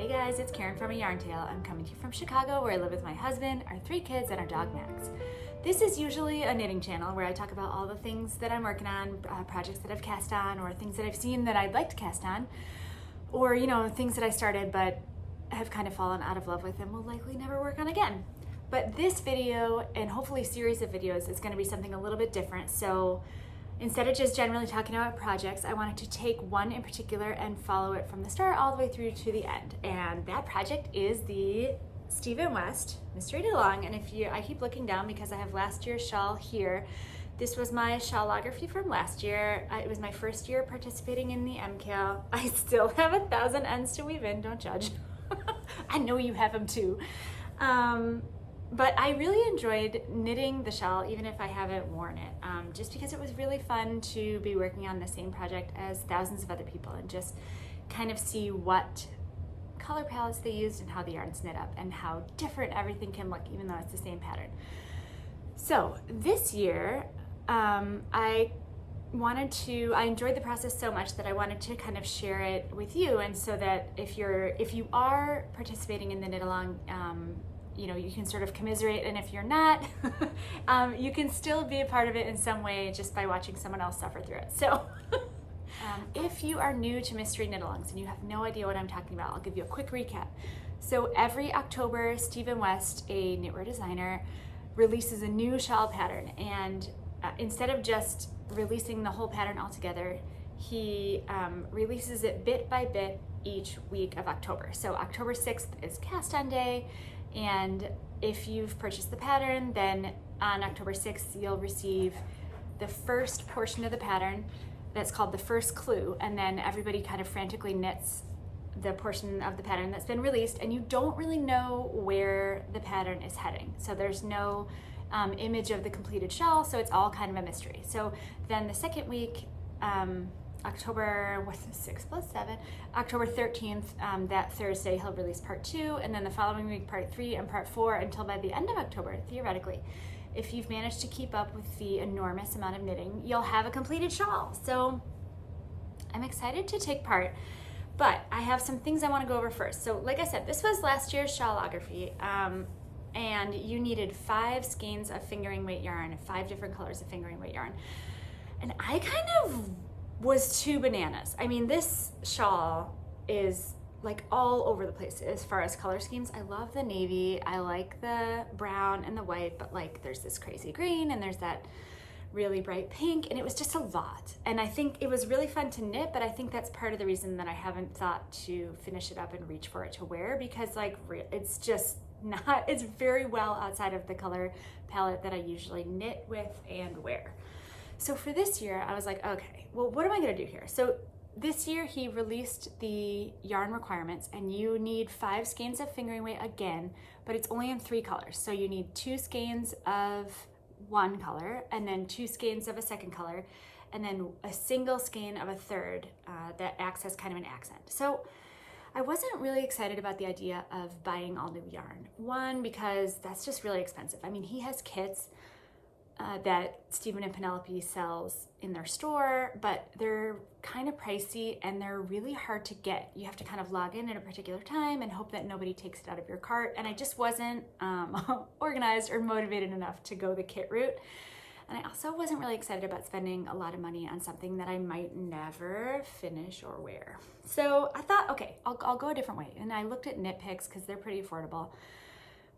guys, it's Karen from A Yarn Tale. I'm coming to you from Chicago, where I live with my husband, our 3 kids, and our dog Max. This is usually a knitting channel where I talk about all the things that I'm working on, projects that I've cast on, or things that I've seen that I'd like to cast on, or things that I started but have kind of fallen out of love with and will likely never work on again. But this video, and hopefully series of videos, is going to be something a little bit different. So instead of just generally talking about projects, I wanted to take one in particular and follow it from the start all the way through to the end. And that project is the Stephen West Mystery Knit Along. And I keep looking down because I have last year's shawl here. This was my shawlography from last year. It was my first year participating in the MKAL. I still have 1,000 ends to weave in, don't judge. I know you have them too. But I really enjoyed knitting the shawl, even if I haven't worn it, just because it was really fun to be working on the same project as thousands of other people and just kind of see what color palettes they used and how the yarns knit up and how different everything can look, even though it's the same pattern. So this year, I enjoyed the process so much that I wanted to kind of share it with you, and so that if you are participating in the knit along, you can sort of commiserate, and if you're not, you can still be a part of it in some way just by watching someone else suffer through it. So if you are new to mystery knit-alongs and you have no idea what I'm talking about, I'll give you a quick recap. So every October, Stephen West, a knitwear designer, releases a new shawl pattern, and instead of just releasing the whole pattern all together, he releases it bit by bit each week of October. So October 6th is cast on day, and if you've purchased the pattern, then on October 6th, you'll receive the first portion of the pattern that's called the first clue, and then everybody kind of frantically knits the portion of the pattern that's been released, and you don't really know where the pattern is heading. So there's no image of the completed shawl, so it's all kind of a mystery. So then the second week, October 6 plus 7, October 13th, that Thursday, he'll release part 2, and then the following week, part 3 and part 4, until by the end of October, theoretically, if you've managed to keep up with the enormous amount of knitting, you'll have a completed shawl. So I'm excited to take part, but I have some things I want to go over first. So like I said, this was last year's shawlography, and you needed 5 skeins of fingering weight yarn, 5 different colors of fingering weight yarn. And I kind of was too bananas. I mean, this shawl is like all over the place as far as color schemes. I love the navy, I like the brown and the white, but like there's this crazy green and there's that really bright pink, and it was just a lot. And I think it was really fun to knit, but I think that's part of the reason that I haven't thought to finish it up and reach for it to wear, because like it's just not, it's very well outside of the color palette that I usually knit with and wear. So for this year, I was like, okay, well, what am I gonna do here? So this year he released the yarn requirements, and you need 5 skeins of fingering weight again, but it's only in 3 colors. So you need 2 skeins of one color, and then 2 skeins of a second color, and then a single skein of a third that acts as kind of an accent. So I wasn't really excited about the idea of buying all new yarn. One, because that's just really expensive. I mean, he has kits that Stephen and Penelope sells in their store, but they're kind of pricey and they're really hard to get. You have to kind of log in at a particular time and hope that nobody takes it out of your cart. And I just wasn't organized or motivated enough to go the kit route. And I also wasn't really excited about spending a lot of money on something that I might never finish or wear. So I thought, okay, I'll go a different way. And I looked at knit picks because they're pretty affordable.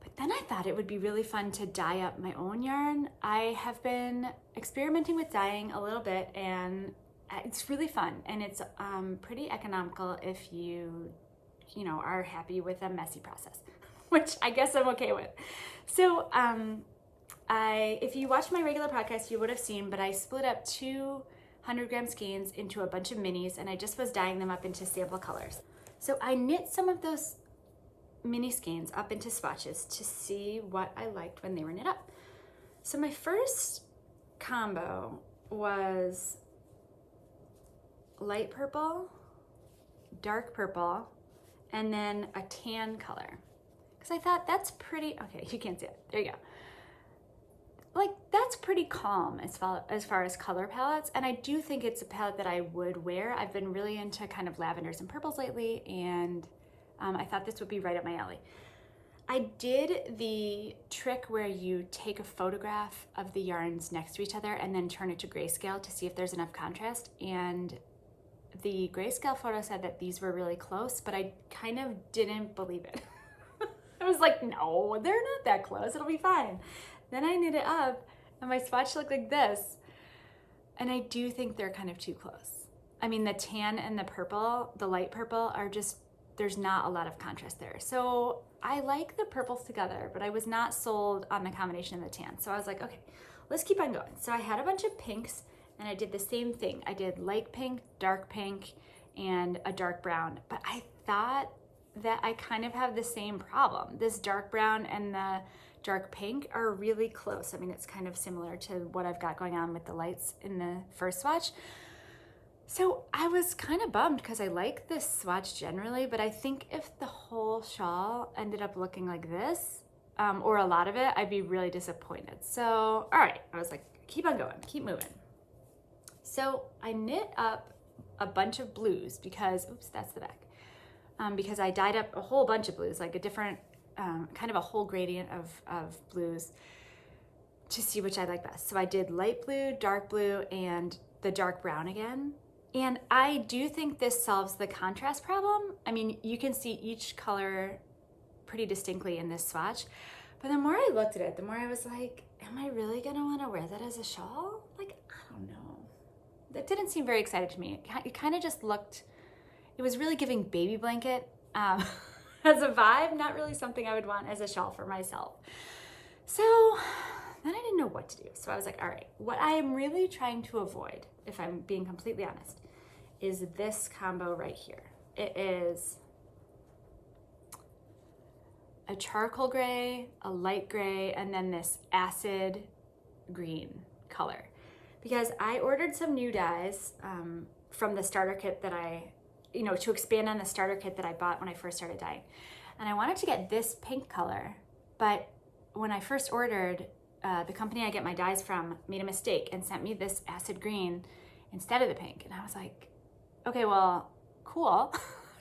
But then I thought it would be really fun to dye up my own yarn. I have been experimenting with dyeing a little bit, and it's really fun, and it's pretty economical if you are happy with a messy process, which I guess I'm okay with. So if you watched my regular podcast, you would have seen, but I split up 200-gram skeins into a bunch of minis, and I just was dyeing them up into sample colors. So I knit some of those mini skeins up into swatches to see what I liked when they were knit up. So my first combo was light purple, dark purple, and then a tan color. Because I thought that's pretty, okay, you can't see it, there you go. Like, that's pretty calm as far as color palettes, and I do think it's a palette that I would wear. I've been really into kind of lavenders and purples lately, and I thought this would be right up my alley. I did the trick where you take a photograph of the yarns next to each other and then turn it to grayscale to see if there's enough contrast. And the grayscale photo said that these were really close, but I kind of didn't believe it. I was like, no, they're not that close. It'll be fine. Then I knit it up and my swatch looked like this. And I do think they're kind of too close. I mean, the tan and the purple, the light purple are just, there's not a lot of contrast there. So I like the purples together, but I was not sold on the combination of the tan. So I was like, okay, let's keep on going. So I had a bunch of pinks and I did the same thing. I did light pink, dark pink, and a dark brown. But I thought that I kind of have the same problem. This dark brown and the dark pink are really close. I mean, it's kind of similar to what I've got going on with the lights in the first swatch. So I was kind of bummed because I like this swatch generally, but I think if the whole shawl ended up looking like this, or a lot of it, I'd be really disappointed. So, all right, I was like, keep on going, keep moving. So I knit up a bunch of blues because, oops, that's the back. Because I dyed up a whole bunch of blues, like a different, kind of a whole gradient of blues to see which I like best. So I did light blue, dark blue, and the dark brown again. And I do think this solves the contrast problem. I mean, you can see each color pretty distinctly in this swatch. But the more I looked at it, the more I was like, am I really gonna wanna wear that as a shawl? Like, I don't know. That didn't seem very excited to me. It kind of just looked, it was really giving baby blanket as a vibe, not really something I would want as a shawl for myself. So then I didn't know what to do. So I was like, all right, what I am really trying to avoid, if I'm being completely honest, is this combo right here. It is a charcoal gray, a light gray, and then this acid green color. Because I ordered some new dyes from the starter kit that to expand on the starter kit that I bought when I first started dyeing. And I wanted to get this pink color, but when I first ordered, the company I get my dyes from made a mistake and sent me this acid green instead of the pink. And I was like, okay, well, cool,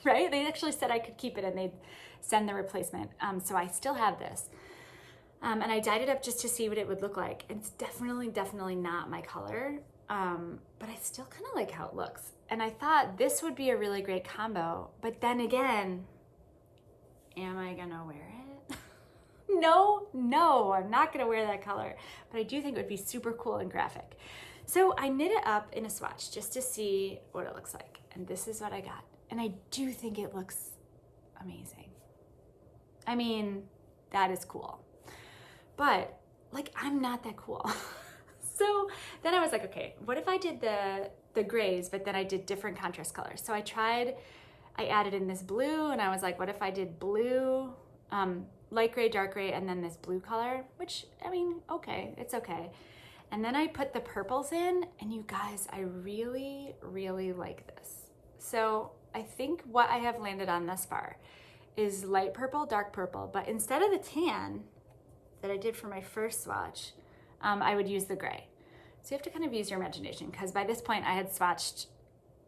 right? They actually said I could keep it and they'd send the replacement. So I still have this. And I dyed it up just to see what it would look like. It's definitely not my color, but I still kind of like how it looks. And I thought this would be a really great combo, but then again, am I gonna wear it? No, I'm not gonna wear that color, but I do think it would be super cool and graphic. So I knit it up in a swatch just to see what it looks like. And this is what I got. And I do think it looks amazing. I mean, that is cool. But like, I'm not that cool. So then I was like, okay, what if I did the grays, but then I did different contrast colors? So I added in this blue and I was like, what if I did blue, light gray, dark gray, and then this blue color, which, I mean, okay, it's okay. And then I put the purples in, and you guys, I really like this. So I think what I have landed on thus far is light purple, dark purple, but instead of the tan that I did for my first swatch, I would use the gray. So you have to kind of use your imagination, because by this point I had swatched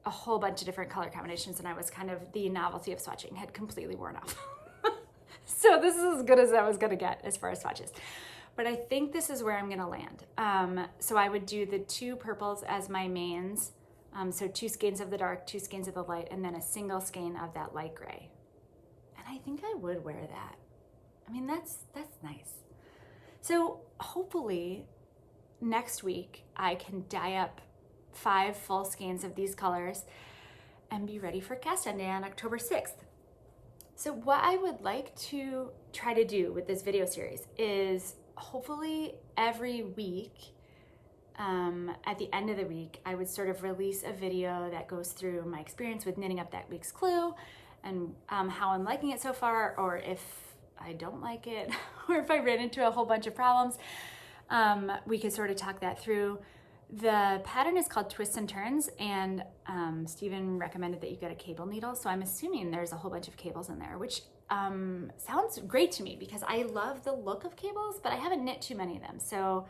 a whole bunch of different color combinations and I was kind of, the novelty of swatching had completely worn off. So this is as good as I was gonna get as far as swatches. But I think this is where I'm gonna land. So I would do the two purples as my mains. So 2 skeins of the dark, 2 skeins of the light, and then a single skein of that light gray. And I think I would wear that. I mean, that's nice. So hopefully next week I can dye up 5 full skeins of these colors and be ready for cast on day on October 6th. So what I would like to try to do with this video series is hopefully every week, at the end of the week, I would sort of release a video that goes through my experience with knitting up that week's clue and how I'm liking it so far, or if I don't like it, or if I ran into a whole bunch of problems, we could sort of talk that through. The pattern is called Twists and Turns, and Stephen recommended that you get a cable needle, so I'm assuming there's a whole bunch of cables in there, which sounds great to me because I love the look of cables, but I haven't knit too many of them, so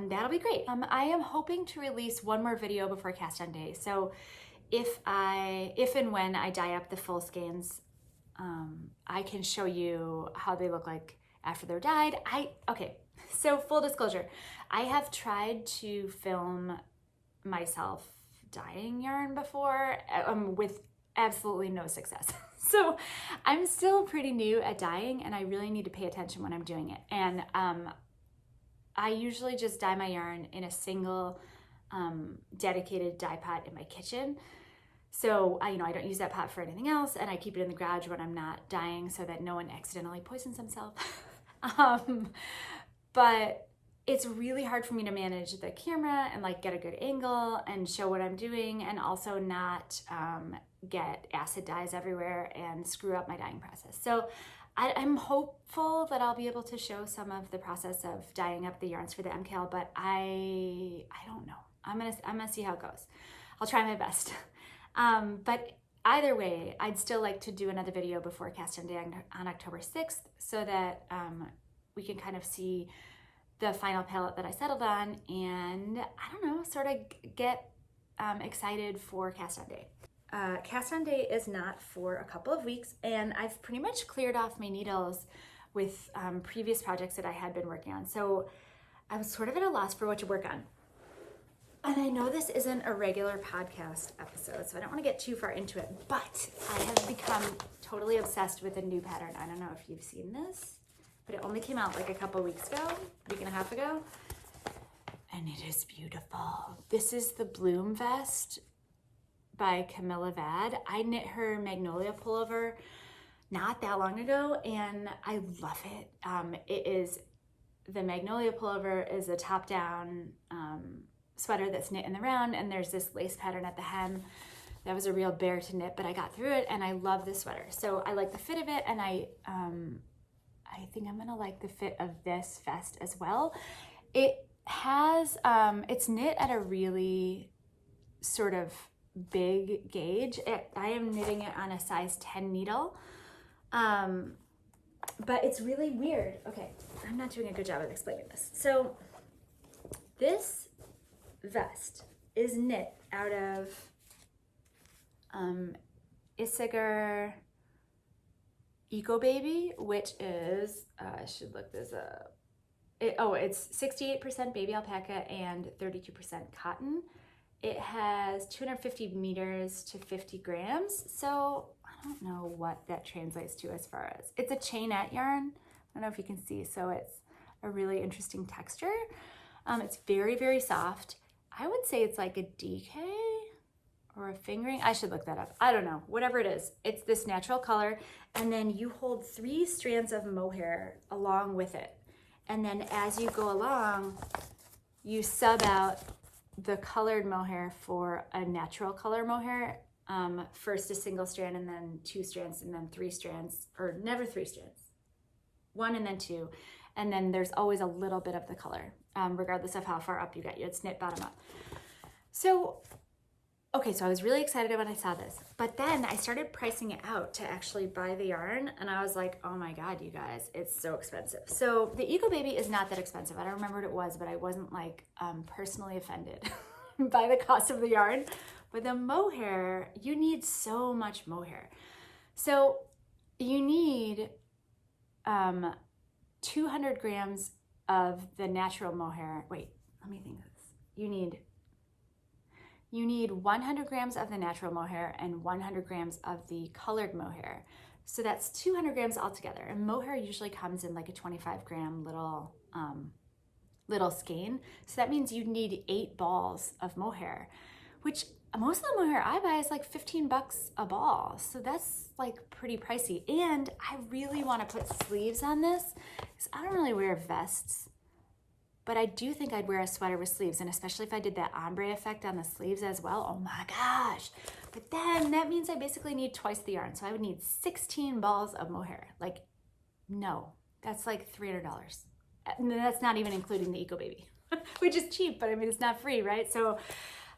that'll be great. I am hoping to release one more video before cast on day, so if and when I dye up the full skeins, I can show you how they look like after they're dyed. Okay, so full disclosure, I have tried to film myself dyeing yarn before with absolutely no success. So I'm still pretty new at dyeing, and I really need to pay attention when I'm doing it. And I usually just dye my yarn in a single dedicated dye pot in my kitchen. So I don't use that pot for anything else, and I keep it in the garage when I'm not dyeing so that no one accidentally poisons themselves. But it's really hard for me to manage the camera and like get a good angle and show what I'm doing, and also not get acid dyes everywhere and screw up my dyeing process. So I'm hopeful that I'll be able to show some of the process of dyeing up the yarns for the MKAL, but I don't know. I'm gonna see how it goes. I'll try my best. But either way, I'd still like to do another video before Cast On Day on October 6th so that we can kind of see the final palette that I settled on, and I don't know, sort of get excited for Cast On Day. Cast On Day is not for a couple of weeks, and I've pretty much cleared off my needles with previous projects that I had been working on. So I was sort of at a loss for what to work on. And I know this isn't a regular podcast episode, so I don't want to get too far into it, but I have become totally obsessed with a new pattern. I don't know if you've seen this, but it only came out like a couple weeks ago, a week and a half ago, and it is beautiful. This is the Bloom Vest by Camilla Vad. I knit her Magnolia pullover not that long ago, and I love it. The Magnolia pullover is a top-down sweater that's knit in the round, and there's this lace pattern at the hem. That was a real bear to knit, but I got through it, and I love this sweater. So I like the fit of it, and I think I'm gonna like the fit of this vest as well. It has, it's knit at a really sort of big gauge. I am knitting it on a size 10 needle, but it's really weird. Okay, I'm not doing a good job of explaining this. So this vest is knit out of Isager Eco Baby, which is, I should look this up. It's 68% baby alpaca and 32% cotton. It has 250 meters to 50 grams. So I don't know what that translates to as far as, it's a chainette yarn. I don't know if you can see. So it's a really interesting texture. It's very, very soft. I would say it's like a DK or a fingering. I should look that up. I don't know, whatever it is. It's this natural color. And then you hold 3 strands of mohair along with it. And then as you go along, you sub out the colored mohair for a natural color mohair. First a single strand, and then 2 strands, and then 3 strands, or never 3 strands. 1 and then 2. And then there's always a little bit of the color, regardless of how far up you get. It's knit bottom up. So, okay, so I was really excited when I saw this, but then I started pricing it out to actually buy the yarn, and I was like, oh my God, you guys, it's so expensive. So the Eco Baby is not that expensive. I don't remember what it was, but I wasn't like personally offended by the cost of the yarn. But the mohair, you need so much mohair. So you need 200 grams of the natural mohair. Wait, let me think of this. You need 100 grams of the natural mohair and 100 grams of the colored mohair. So that's 200 grams altogether. And mohair usually comes in like a 25 gram little skein. So that means you need 8 balls of mohair, which most of the mohair I buy is like 15 bucks a ball. So that's like pretty pricey. And I really want to put sleeves on this because I don't really wear vests, but I do think I'd wear a sweater with sleeves, and especially if I did that ombre effect on the sleeves as well. Oh my gosh. But then that means I basically need twice the yarn. So I would need 16 balls of mohair. Like, no, that's like $300. And that's not even including the Eco Baby, which is cheap, but I mean, it's not free, right? So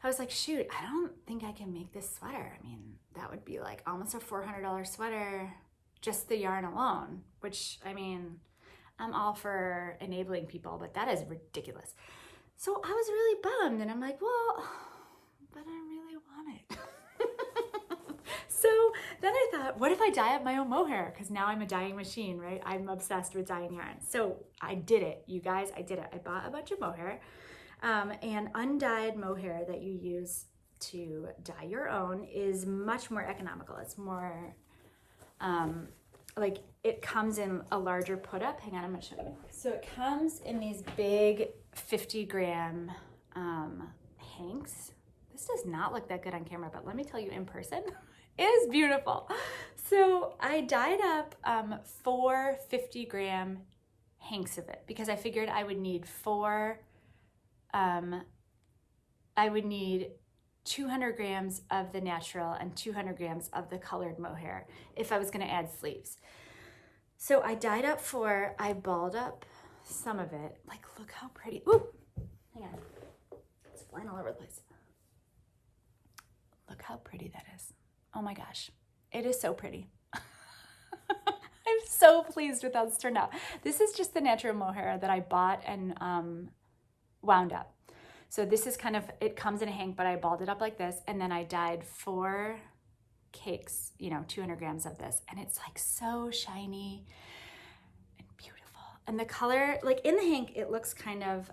I was like, shoot, I don't think I can make this sweater. I mean, that would be like almost a $400 sweater, just the yarn alone, which, I mean, I'm all for enabling people, but that is ridiculous. So I was really bummed, and I'm like, well, but I really want it. So then I thought, what if I dye up my own mohair? Because now I'm a dyeing machine, right? I'm obsessed with dyeing yarn. So I did it, you guys, I did it. I bought a bunch of mohair, and undyed mohair that you use to dye your own is much more economical. It's more, like it comes in a larger put up. Hang on, I'm gonna show you. So it comes in these big 50-gram hanks. This does not look that good on camera, but let me tell you, in person, it is beautiful. So I dyed up 4 50-gram hanks of it because I figured I would need 200 grams of the natural and 200 grams of the colored mohair if I was gonna add sleeves. So I dyed up 4, I balled up some of it. Like, look how pretty, ooh, hang on, it's flying all over the place. Look how pretty that is. Oh my gosh, it is so pretty. I'm so pleased with how this turned out. This is just the natural mohair that I bought and wound up. So this is kind of, it comes in a hank, but I balled it up like this, and then I dyed 4 cakes, 200 grams of this, and it's like so shiny and beautiful. And the color, like in the hank, it looks kind of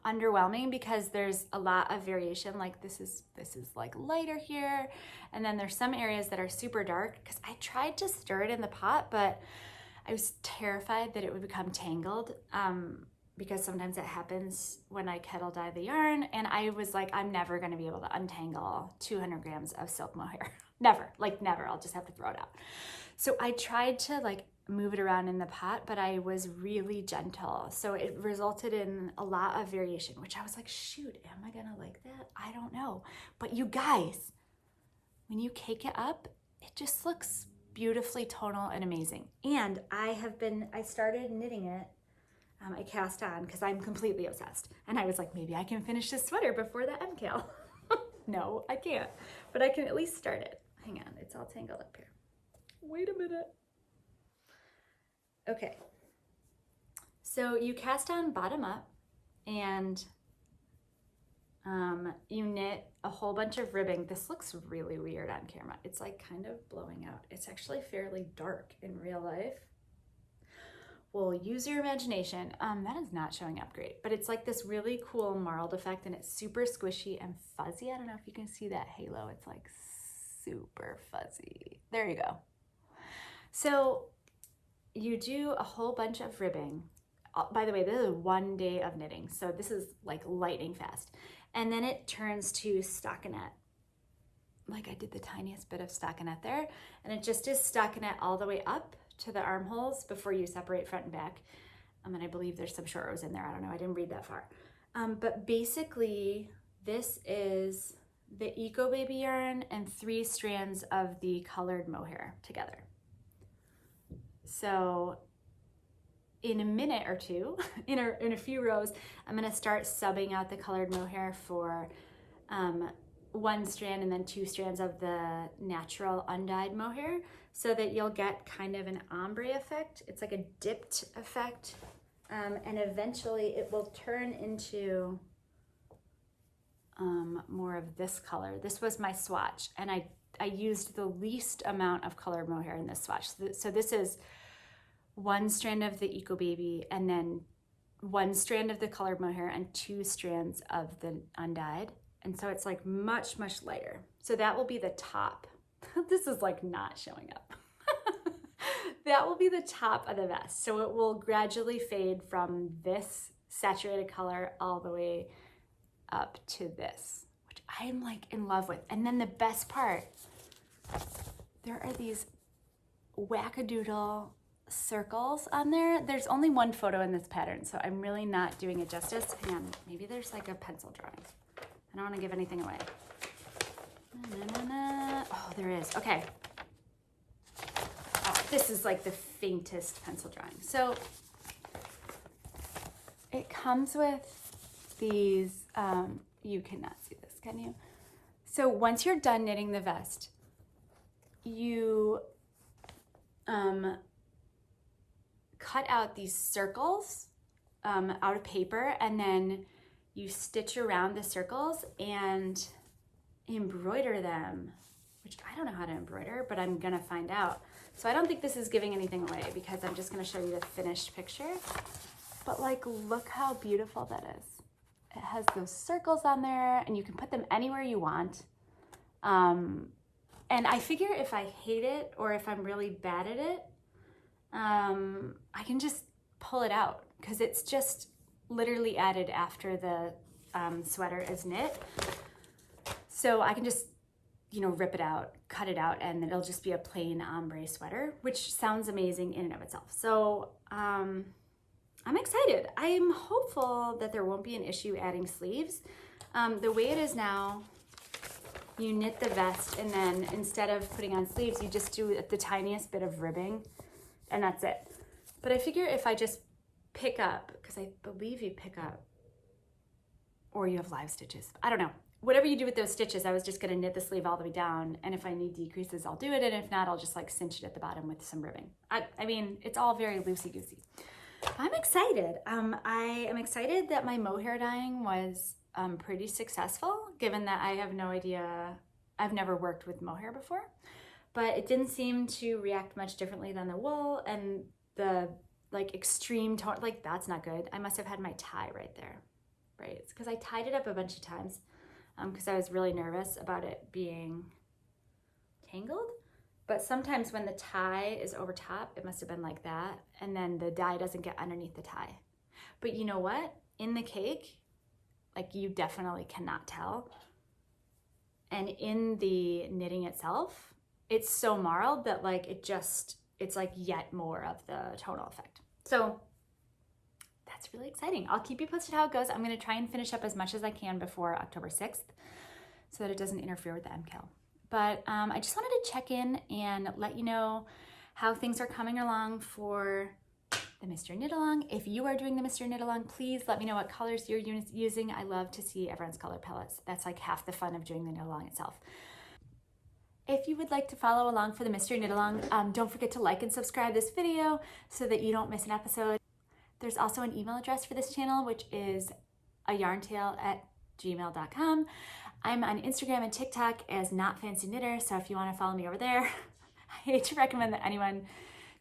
underwhelming because there's a lot of variation. Like this is like lighter here, and then there's some areas that are super dark because I tried to stir it in the pot, but I was terrified that it would become tangled because sometimes it happens when I kettle dye the yarn, and I was like, I'm never going to be able to untangle 200 grams of silk mohair. Never, like never. I'll just have to throw it out. So I tried to like move it around in the pot, but I was really gentle. So it resulted in a lot of variation, which I was like, shoot, am I gonna like that? I don't know. But you guys, when you cake it up, it just looks beautifully tonal and amazing. And I started knitting it, I cast on because I'm completely obsessed. And I was like, maybe I can finish this sweater before the MKAL. No, I can't, but I can at least start it. Hang on, it's all tangled up here. Wait a minute. Okay, so you cast on bottom up, and you knit a whole bunch of ribbing. This looks really weird on camera. It's like kind of blowing out. It's actually fairly dark in real life. Well, use your imagination. That is not showing up great, but it's like this really cool marled effect, and it's super squishy and fuzzy. I don't know if you can see that halo. It's like super fuzzy. There you go. So you do a whole bunch of ribbing. By the way, this is 1 day of knitting, so this is like lightning fast. And then it turns to stockinette. Like I did the tiniest bit of stockinette there, and it just is stockinette all the way up to the armholes before you separate front and back. And I believe there's some short rows in there. I don't know, I didn't read that far. But basically, this is the Eco Baby yarn and 3 strands of the colored mohair together. So in a minute or two, in a few rows, I'm gonna start subbing out the colored mohair for 1 strand and then 2 strands of the natural undyed mohair so that you'll get kind of an ombre effect. It's like a dipped effect, and eventually it will turn into more of this color. This was my swatch, and I used the least amount of colored mohair in this swatch. So this is 1 strand of the Eco Baby, and then 1 strand of the colored mohair and 2 strands of the undyed. And so it's like much, much lighter. So that will be the top. This is like not showing up. That will be the top of the vest. So it will gradually fade from this saturated color all the way up to this, which I'm like in love with. And then the best part, there are these wackadoodle circles on there. There's only 1 photo in this pattern, so I'm really not doing it justice. Hang on, maybe there's like a pencil drawing. I don't want to give anything away. Oh, there is. Okay. Oh, this is like the faintest pencil drawing. So it comes with these, you cannot see this, can you? So once you're done knitting the vest, you cut out these circles out of paper, and then you stitch around the circles and embroider them which I don't know how to embroider, but I'm gonna find out. So I don't think this is giving anything away because I'm just gonna show you the finished picture. But like, look how beautiful that is. It has those circles on there and you can put them anywhere you want. And I figure if I hate it or if I'm really bad at it, I can just pull it out because it's just literally added after the sweater is knit. So I can just, you know, rip it out, cut it out, and it'll just be a plain ombre sweater, which sounds amazing in and of itself. So I'm excited. I'm hopeful that there won't be an issue adding sleeves. The way it is now, you knit the vest and then instead of putting on sleeves, you just do the tiniest bit of ribbing and that's it. But I figure if I just pick up, because I believe you pick up, or you have live stitches, I don't know. Whatever you do with those stitches, I was just gonna knit the sleeve all the way down, and if I need decreases, I'll do it, and if not, I'll just like cinch it at the bottom with some ribbing. I mean, it's all very loosey-goosey. I'm excited. I am excited that my mohair dyeing was pretty successful, given that I have no idea, I've never worked with mohair before, but it didn't seem to react much differently than the wool, and the like extreme tone, like that's not good. I must have had my tie right there, right? It's because I tied it up a bunch of times because I was really nervous about it being tangled. But sometimes when the tie is over top, it must have been like that, and then the dye doesn't get underneath the tie. But you know what? In the cake, like you definitely cannot tell. And in the knitting itself, it's so marled that like it's like yet more of the tonal effect. So that's really exciting. I'll keep you posted how it goes. I'm gonna try and finish up as much as I can before October 6th so that it doesn't interfere with the MKAL. But I just wanted to check in and let you know how things are coming along for the Mr. Knit Along. If you are doing the Mr. Knit Along, please let me know what colors you're using. I love to see everyone's color palettes. That's like half the fun of doing the Knit Along itself. If you would like to follow along for the Mr. Knit Along, don't forget to like and subscribe this video so that you don't miss an episode. There's also an email address for this channel, which is ayarntail@gmail.com. I'm on Instagram and TikTok as Not Fancy Knitter, so if you want to follow me over there, I hate to recommend that anyone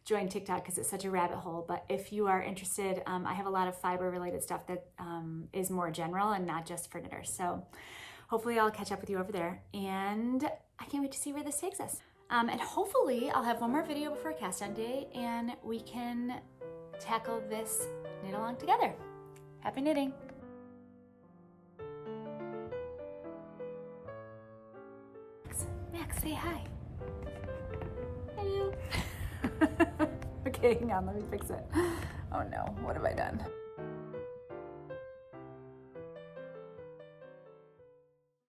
join TikTok because it's such a rabbit hole, but if you are interested, I have a lot of fiber related stuff that is more general and not just for knitters. So hopefully I'll catch up with you over there, and I can't wait to see where this takes us. And hopefully I'll have one more video before cast on day and we can tackle this knit along together. Happy knitting. Max, say hi. Hello. Okay, hang on, let me fix it. Oh no, what have I done?